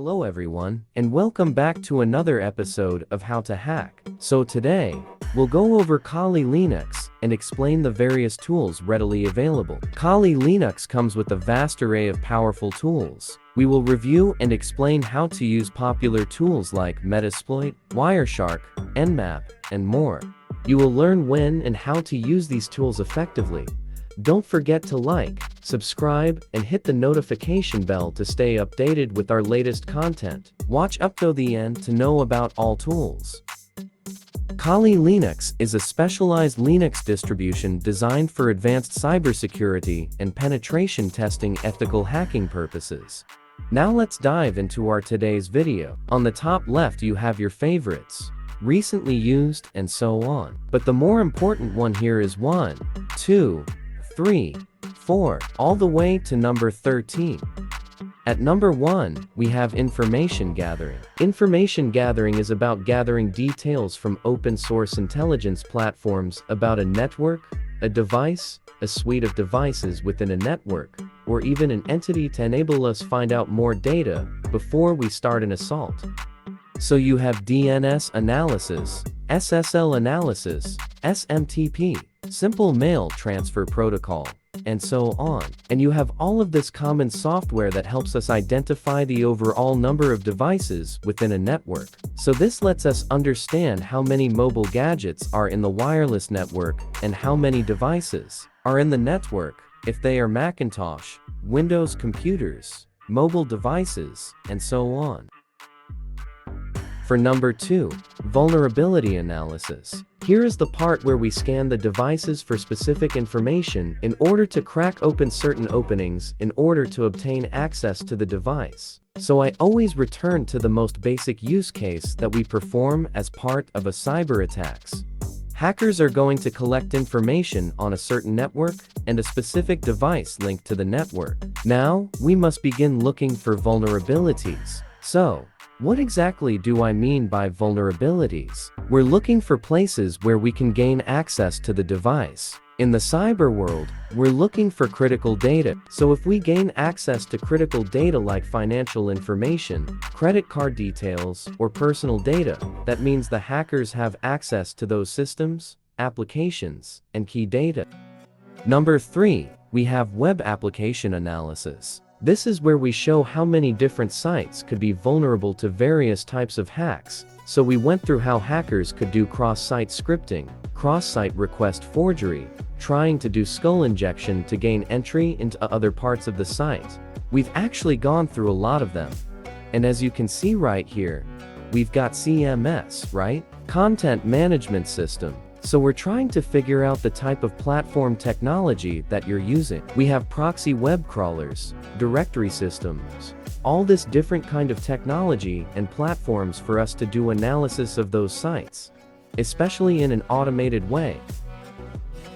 Hello everyone, and welcome back to another episode of How to Hack. So today, we'll go over Kali Linux and explain the various tools readily available. Kali Linux comes with a vast array of powerful tools. We will review and explain how to use popular tools like Metasploit, Wireshark, Nmap, and more. You will learn when and how to use these tools effectively. Don't forget to like, subscribe, and hit the notification bell to stay updated with our latest content. Watch up to the end to know about all tools. Kali Linux is a specialized Linux distribution designed for advanced cybersecurity and penetration testing ethical hacking purposes. Now let's dive into our today's video. On the top left you have your favorites, recently used, and so on. But the more important one here is 1, 2, 3, 4, all the way to number 13. At number 1, we have information gathering. Information gathering is about gathering details from open source intelligence platforms about a network, a device, a suite of devices within a network, or even an entity to enable us find out more data before we start an assault. So you have DNS analysis, SSL analysis, SMTP, simple mail transfer protocol, and so on. And you have all of this common software that helps us identify the overall number of devices within a network. So this lets us understand how many mobile gadgets are in the wireless network and how many devices are in the network, if they are Macintosh, Windows computers, mobile devices, and so on. For number 2, vulnerability analysis. Here is the part where we scan the devices for specific information in order to crack open certain openings in order to obtain access to the device. So I always return to the most basic use case that we perform as part of a cyber attacks. Hackers are going to collect information on a certain network and a specific device linked to the network. Now, we must begin looking for vulnerabilities. So, what exactly do I mean by vulnerabilities? We're looking for places where we can gain access to the device. In the cyber world, we're looking for critical data. So if we gain access to critical data like financial information, credit card details, or personal data, that means the hackers have access to those systems, applications, and key data. Number 3, we have web application analysis. This is where we show how many different sites could be vulnerable to various types of hacks. So we went through how hackers could do cross-site scripting, cross-site request forgery, trying to do skull injection to gain entry into other parts of the site. We've actually gone through a lot of them. And as you can see right here, we've got CMS, right? Content Management System. So we're trying to figure out the type of platform technology that you're using. We have proxy web crawlers, directory systems, all this different kind of technology and platforms for us to do analysis of those sites, especially in an automated way.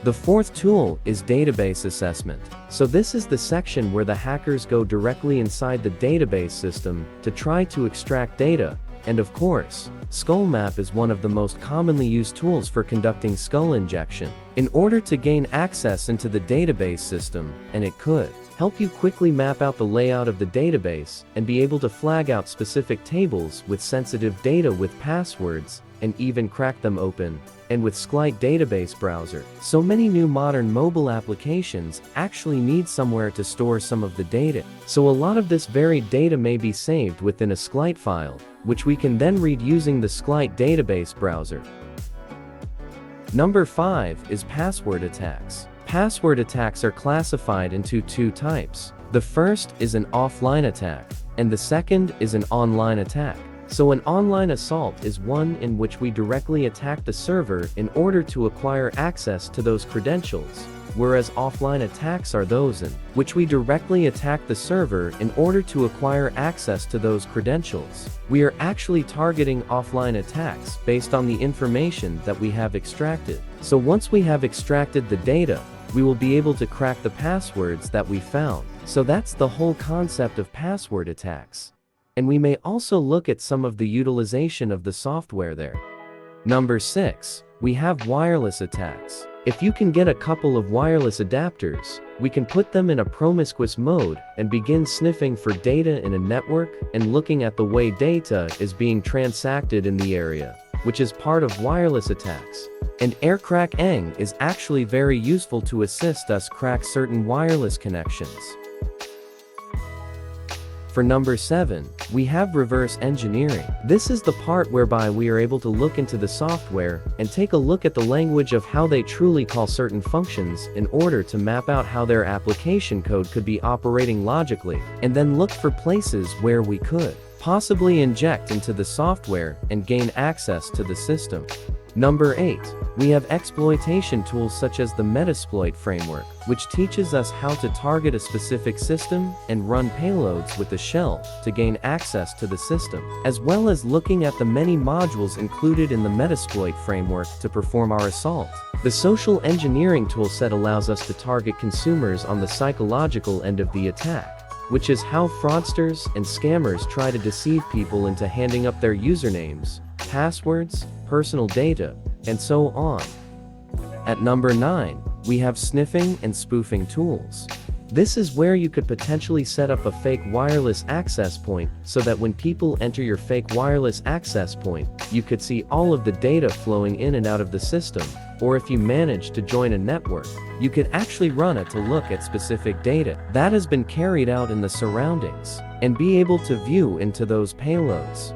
The 4th tool is database assessment. So this is the section where the hackers go directly inside the database system to try to extract data. And of course, SkullMap is one of the most commonly used tools for conducting skull injection. In order to gain access into the database system, and it could help you quickly map out the layout of the database and be able to flag out specific tables with sensitive data with passwords, and even crack them open. And with Skylight database browser, so many new modern mobile applications actually need somewhere to store some of the data. So a lot of this varied data may be saved within a Skylight file, which we can then read using the Skylight database browser. Number 5 is password attacks. Password attacks are classified into 2 types. The first is an offline attack, and the second is an online attack. So an online assault is one in which we directly attack the server in order to acquire access to those credentials, whereas offline attacks are those in which we directly attack the server in order to acquire access to those credentials. We are actually targeting offline attacks based on the information that we have extracted. So once we have extracted the data, we will be able to crack the passwords that we found. So that's the whole concept of password attacks. And we may also look at some of the utilization of the software there. Number 6, we have wireless attacks. If you can get a couple of wireless adapters, we can put them in a promiscuous mode and begin sniffing for data in a network and looking at the way data is being transacted in the area, which is part of wireless attacks. And aircrack-ing is actually very useful to assist us crack certain wireless connections. For number 7, we have reverse engineering. This is the part whereby we are able to look into the software and take a look at the language of how they truly call certain functions in order to map out how their application code could be operating logically, and then look for places where we could possibly inject into the software and gain access to the system. Number 8, we have exploitation tools such as the Metasploit framework, which teaches us how to target a specific system and run payloads with a shell to gain access to the system, as well as looking at the many modules included in the Metasploit framework to perform our assault. The social engineering toolset allows us to target consumers on the psychological end of the attack, which is how fraudsters and scammers try to deceive people into handing up their usernames, passwords, personal data, and so on. At number 9, we have sniffing and spoofing tools. This is where you could potentially set up a fake wireless access point so that when people enter your fake wireless access point, you could see all of the data flowing in and out of the system, or if you manage to join a network, you could actually run it to look at specific data that has been carried out in the surroundings, and be able to view into those payloads.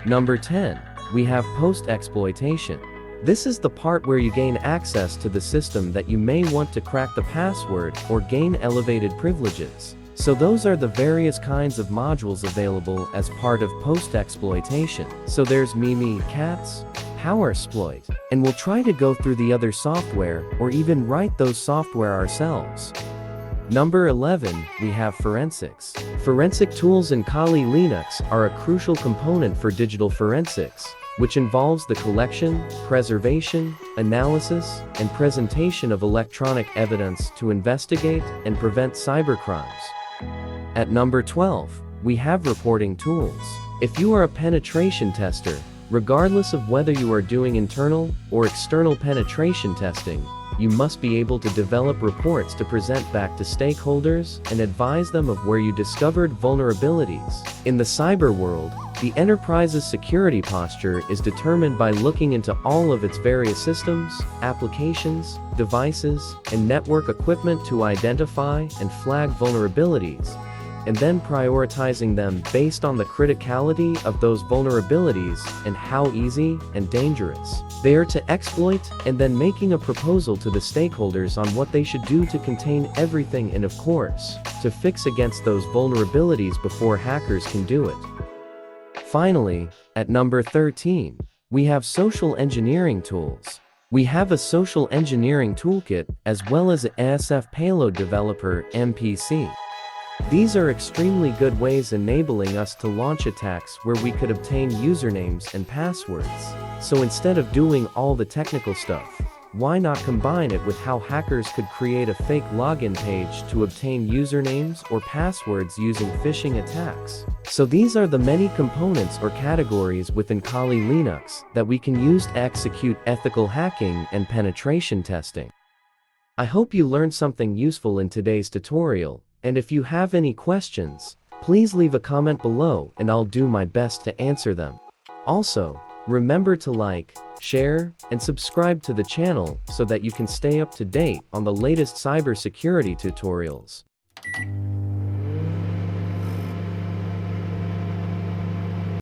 Number 10, we have post-exploitation. This is the part where you gain access to the system that you may want to crack the password or gain elevated privileges. So those are the various kinds of modules available as part of post-exploitation. So there's Mimikatz, Powersploit, and we'll try to go through the other software or even write those software ourselves. Number 11, we have forensics. Forensic tools in Kali Linux are a crucial component for digital forensics, which involves the collection, preservation, analysis, and presentation of electronic evidence to investigate and prevent cybercrimes. At number 12, we have reporting tools. If you are a penetration tester, regardless of whether you are doing internal or external penetration testing, you must be able to develop reports to present back to stakeholders and advise them of where you discovered vulnerabilities. In the cyber world, the enterprise's security posture is determined by looking into all of its various systems, applications, devices, and network equipment to identify and flag vulnerabilities, and then prioritizing them based on the criticality of those vulnerabilities and how easy and dangerous they are to exploit, and then making a proposal to the stakeholders on what they should do to contain everything and, of course, to fix against those vulnerabilities before hackers can do it. Finally, at number 13, we have social engineering tools. We have a social engineering toolkit as well as an ASF payload developer MPC. These are extremely good ways enabling us to launch attacks where we could obtain usernames and passwords. So instead of doing all the technical stuff, why not combine it with how hackers could create a fake login page to obtain usernames or passwords using phishing attacks? So these are the many components or categories within Kali Linux that we can use to execute ethical hacking and penetration testing. I hope you learned something useful in today's tutorial, and if you have any questions, please leave a comment below and I'll do my best to answer them. Also, remember to like, share, and subscribe to the channel so that you can stay up to date on the latest cybersecurity tutorials.